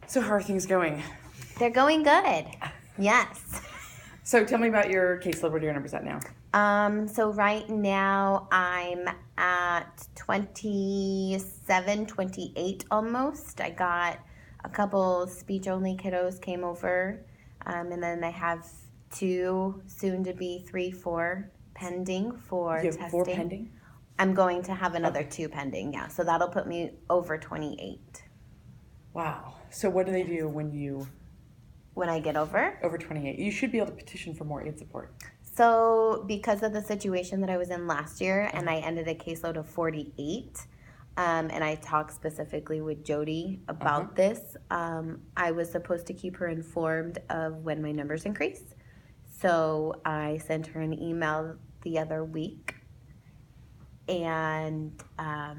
So how are things going? They're going good. Yes. So tell me about your caseload. What are your numbers at now? So right now I'm at 27, 28 almost. I got a couple speech-only kiddos came over, and then I have 2, soon to be 3, 4 pending for You have testing. 4 pending? I'm going to have another 2 pending, yeah. So that'll put me over 28. Wow. So what do they do When I get over? over 28? You should be able to petition for more aid support. So because of the situation that I was in last year, and I ended a caseload of 48, and I talked specifically with Jody about this, I was supposed to keep her informed of when my numbers increase. So I sent her an email the other week, and I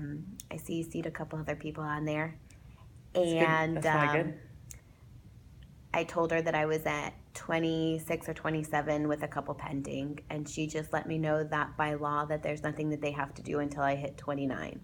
CC'd a couple other people on there. And That's really good. I told her that I was at 26 or 27 with a couple pending, and she just let me know that by law that there's nothing that they have to do until I hit 29.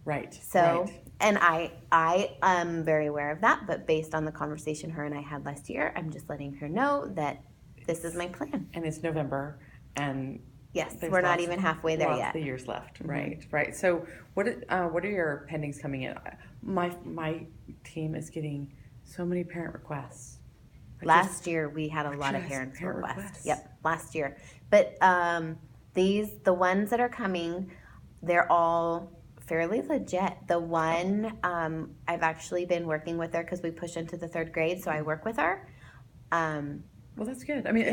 Right. So, right. and I am very aware of that, but based on the conversation her and I had last year, I'm just letting her know that this is my plan. And it's November, and yes, we're not even halfway there yet. Lots of years left. Right. Right. So what are your pendings coming in? My team is getting so many parent requests. Last year we had a lot of parent requests. Yep, last year. But the ones that are coming, they're all fairly legit. The one I've actually been working with her because we push into the 3rd grade, so I work with her. Well, that's good. I mean,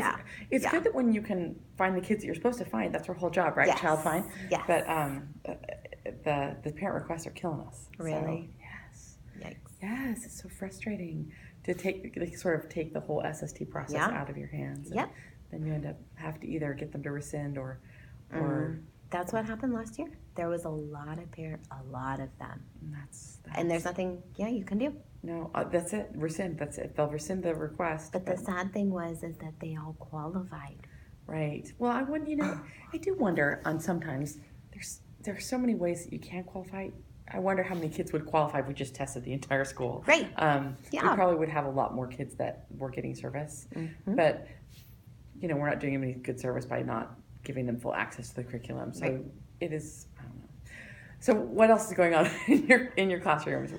it's good that when you can find the kids that you're supposed to find, that's our whole job, right? Yes. Child find. Yes. But the parent requests are killing us. Really? So, yes. Yikes. Yes, it's so frustrating to take the whole SST process out of your hands. Yep. Then you end up have to either get them to rescind or. That's what happened last year. There was a lot of them. And there's nothing you can do. No, that's it. Rescind. That's it. They'll rescind the request. But the sad thing is that they all qualified. Right. Well, I do wonder on sometimes there's so many ways that you can qualify. I wonder how many kids would qualify if we just tested the entire school. Right. We probably would have a lot more kids that were getting service. But, we're not doing them any good service by not giving them full access to the curriculum. So it is, I don't know. So what else is going on in your classrooms?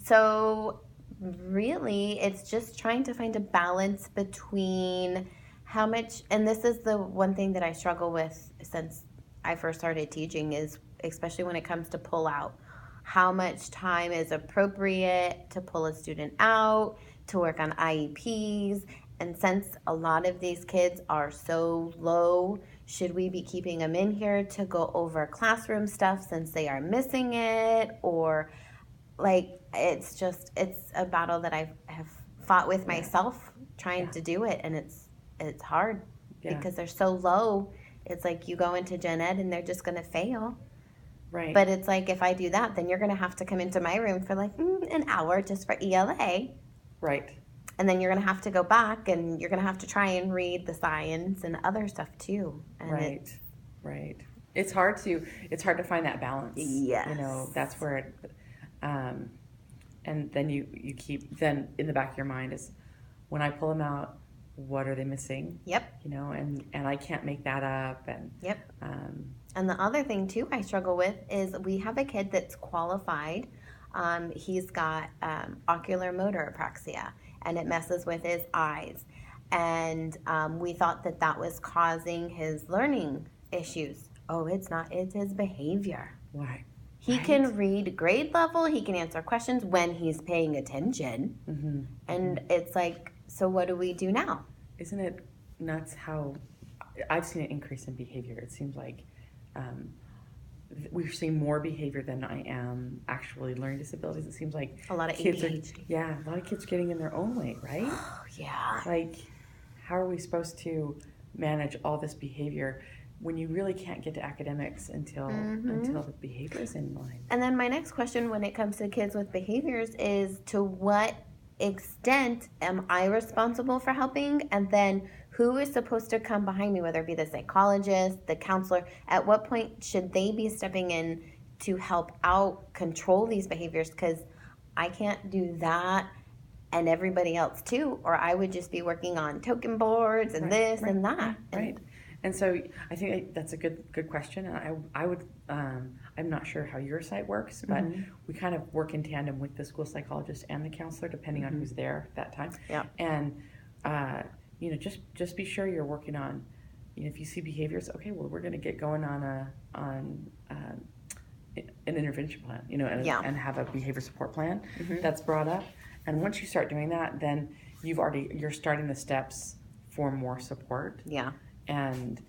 So really it's just trying to find a balance between how much, and this is the one thing that I struggle with since I first started teaching is, especially when it comes to pull out, how much time is appropriate to pull a student out, to work on IEPs, and since a lot of these kids are so low, should we be keeping them in here to go over classroom stuff since they are missing it? Or it's a battle that I have fought with myself trying to do it, and it's hard because they're so low. It's like you go into gen ed and they're just going to fail. Right. But it's like if I do that, then you're going to have to come into my room for an hour just for ELA. Right. And then you're going to have to go back and you're going to have to try and read the science and other stuff too. And right. It's hard to find that balance. Yes. That's where and then you keep, then in the back of your mind is when I pull them out, what are they missing? Yep. And I can't make that up. And yep. And the other thing too I struggle with is we have a kid that's qualified. He's got ocular motor apraxia, and it messes with his eyes. And we thought that was causing his learning issues. Oh, it's not. It's his behavior. Why? He can read grade level. He can answer questions when he's paying attention. And it's like, so what do we do now? Isn't it nuts how I've seen an increase in behavior? It seems like we're seeing more behavior than I am actually learning disabilities. It seems like a lot of kids ADHD. A lot of kids getting in their own way, right? Oh, yeah. Like, how are we supposed to manage all this behavior when you really can't get to academics until the behavior is in line? And then my next question when it comes to kids with behaviors is, to what extent am I responsible for helping? And then who is supposed to come behind me, whether it be the psychologist, the counselor? At what point should they be stepping in to help out control these behaviors? Because I can't do that and everybody else too, or I would just be working on token boards and this and that. Right. And so I think that's a good question. And I would, I'm not sure how your site works, but we kind of work in tandem with the school psychologist and the counselor, depending on who's there at that time. Yeah. And, just be sure you're working on, if you see behaviors, okay, well, we're going to get going on an intervention plan, and have a behavior support plan that's brought up. And once you start doing that, then you're starting the steps for more support. Yeah. And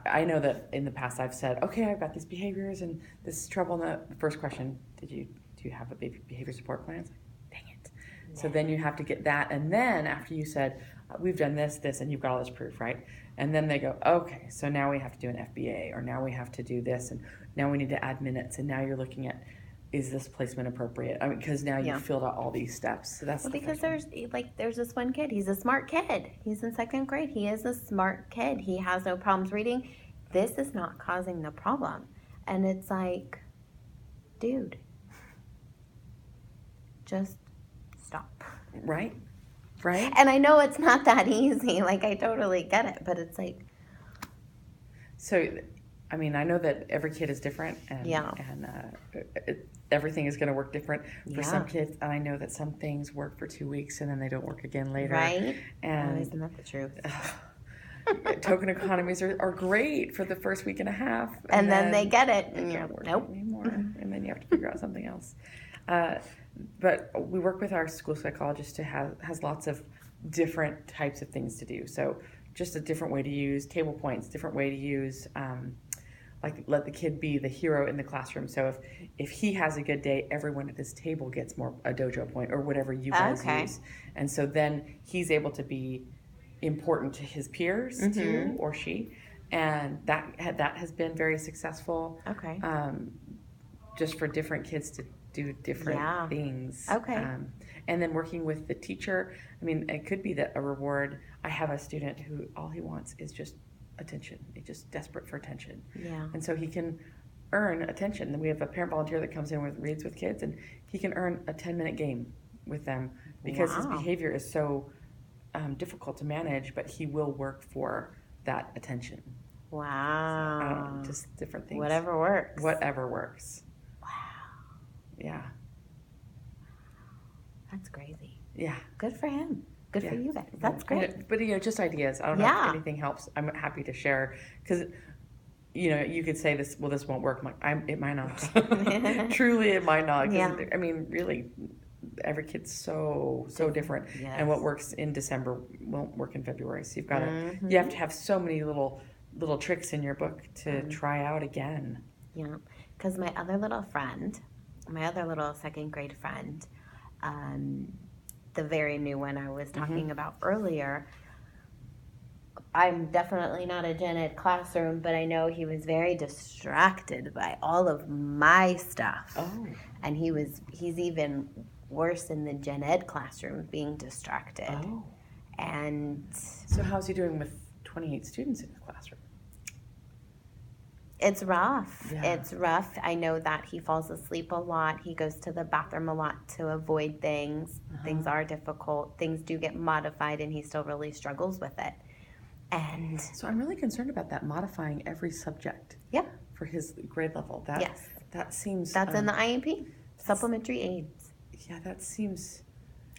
I know that in the past I've said, okay, I've got these behaviors and this trouble. And the first question, do you have a behavior support plan? It's like, dang it. Yeah. So then you have to get that. And then after you said, we've done this, and you've got all this proof, right? And then they go, okay, so now we have to do an FBA, or now we have to do this, and now we need to add minutes. And now you're looking at, is this placement appropriate? I mean, because now you've filled out all these steps. So that's because there's this one kid. He's a smart kid. He's in second grade. He is a smart kid. He has no problems reading. This is not causing the problem. And it's like, dude, just stop. Right. Right. And I know it's not that easy. Like, I totally get it. But it's like. So, I mean, I know that every kid is different, and everything is going to work different for some kids. And I know that some things work for 2 weeks and then they don't work again later. Right. And isn't that the truth? Token economies are great for the first week and a half. And then they get it. And you're like, nope. Anymore. And then you have to figure out something else. But we work with our school psychologist who has lots of different types of things to do. So just a different way to use table points, different way to use let the kid be the hero in the classroom. So if he has a good day, everyone at this table gets a dojo point or whatever you guys use. And so then he's able to be important to his peers too, or she. And that has been very successful. Okay. Just for different kids to do different things. Okay. And then working with the teacher. I mean, it could be that a reward. I have a student who all he wants is just attention. He's just desperate for attention. Yeah. And so he can earn attention. Then we have a parent volunteer that comes in reads with kids, and he can earn a 10-minute game with them because his behavior is so difficult to manage, but he will work for that attention. Wow. So, just different things. Whatever works. Wow. Yeah. That's crazy. Yeah. Good for him. Good for you guys. That's great. But just ideas. I don't know if anything helps. I'm happy to share because you could say this. Well, this won't work. It might not. Truly, it might not. Yeah. I mean, really, every kid's so different. Yes. And what works in December won't work in February. So you have to have so many little tricks in your book to try out again. Yeah, because my other little second grade friend, the very new one I was talking about earlier, I'm definitely not a gen ed classroom, but I know he was very distracted by all of my stuff. Oh. And he's even worse in the gen ed classroom, being distracted. Oh. And so how's he doing with 28 students in the classroom? It's rough. Yeah. It's rough. I know that he falls asleep a lot. He goes to the bathroom a lot to avoid things. Things are difficult. Things do get modified, and he still really struggles with it. And so I'm really concerned about that, modifying every subject. Yeah. For his grade level. That seems... That's in the IEP. Supplementary aids. Yeah, that seems...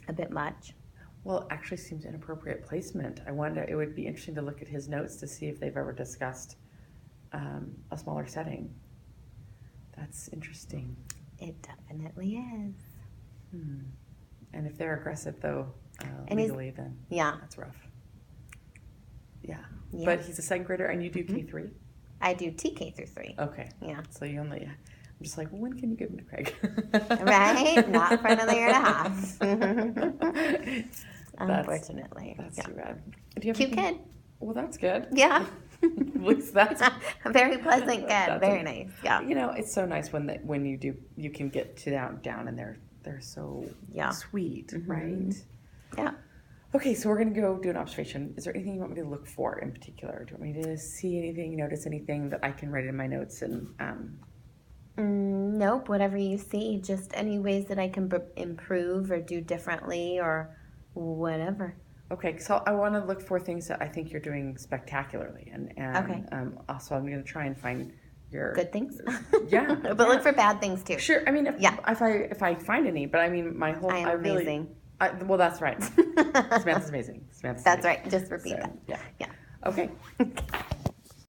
a bit much. Well, it actually seems inappropriate placement. I wonder, it would be interesting to look at his notes to see if they've ever discussed a smaller setting. That's interesting. It definitely is. And if they're aggressive, though, and legally, then that's rough. Yeah. But he's a second grader, and you do K3? I do TK through 3. Okay. Yeah. So you only... I'm just like, well, when can you give him to Craig? Right? Not for another year and a half. Unfortunately. That's too bad. Do you have cute kid. Well, that's good. Yeah. At least that's a very pleasant kid. Very nice. Yeah. It's so nice when you can get to down and they're so sweet, right? Yeah. Okay, so we're gonna go do an observation. Is there anything you want me to look for in particular? Do you want me to see anything, notice anything that I can write in my notes and Nope, whatever you see. Just any ways that I can improve or do differently or whatever. Okay, so I want to look for things that I think you're doing spectacularly, Okay. Also I'm going to try and find your Good things. Yeah, But yeah. look for bad things too. Sure. I mean, Yeah. if I find any, but I mean, my whole I am amazing. Well, that's right. Samantha's amazing. Samantha's That's amazing. right. Just repeat So, that. yeah. Yeah. Okay.